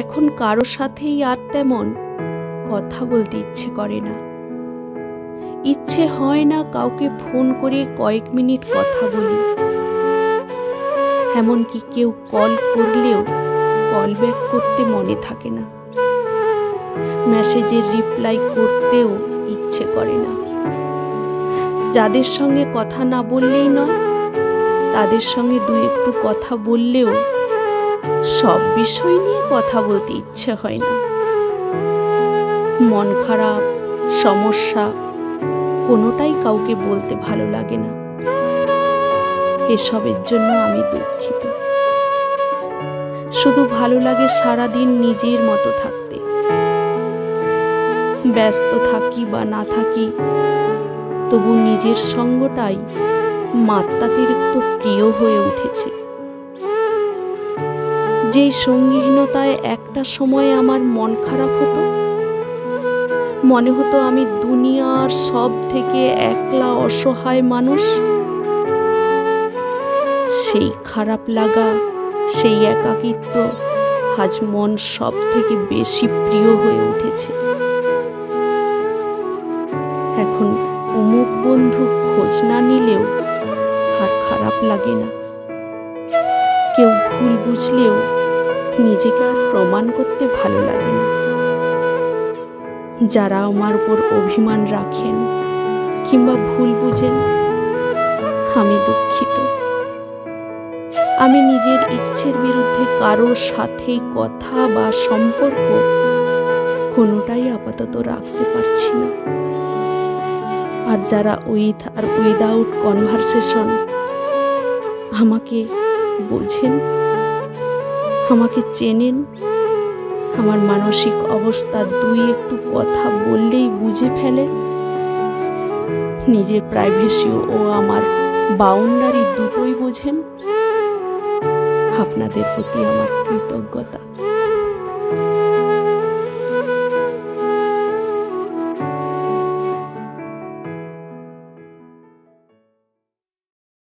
এখন কারো সাথেই আর তেমন কথা বলতে ইচ্ছে করে না। ইচ্ছে হয় না কাউকে ফোন করে কয়েক মিনিট কথা বলি। এমনকি কেউ কল করলেও কল ব্যাক করতে মনে থাকে না। মেসেজের রিপ্লাই করতেও ইচ্ছে করে না। যাদের সঙ্গে কথা না বললেই নয়, তাদের সঙ্গে দু একটু কথা বললেও সব বিষয় নিয়ে কথা বলতে ইচ্ছে হয় না। মন খারাপ, সমস্যা কোনোটাই কাউকে বলতে ভালো লাগে না। এসবের জন্য আমি দুঃখিত। শুধু ভালো লাগে সারাদিন নিজের মতো থাকতে। ব্যস্ত থাকি বা না থাকি, তবু নিজের সঙ্গটাই মাত্রাতিরিক্ত প্রিয় হয়ে উঠেছে। যেই সঙ্গীহীনতায় একটা সময় আমার মন খারাপ হতো, মনে হতো আমি দুনিয়ার সব থেকে একলা অসহায় মানুষ, সেই খারাপ লাগা, সেই একাকিত্ব আজ মন সব থেকে বেশি প্রিয় হয়ে উঠেছে। এখন অমুক বন্ধু খোঁজ না নিলেও আর খারাপ লাগে না। কেউ ভুল বুঝলেও নিজেকে আর প্রমাণ করতে ভালো লাগে না। যারা আমার উপর অভিমান রাখেন কিংবা ভুল বুঝেন, আমি দুঃখিত। আমি নিজের ইচ্ছের বিরুদ্ধে কারোর সাথে কথা বা সম্পর্ক কোনোটাই আপাতত রাখতে পারছি না। আর যারা উইথ আর উইদাউট কনভারসেশন আমাকে বোঝেন, আমাকে চেনেন, আমার মানসিক অবস্থা দুই একটু কথা বললেই বুঝে ফেলেন, নিজের প্রাইভেসি ও আমার বাউন্ডারি দুটোই বোঝেন, আপনাদের প্রতি আমার কৃতজ্ঞতা।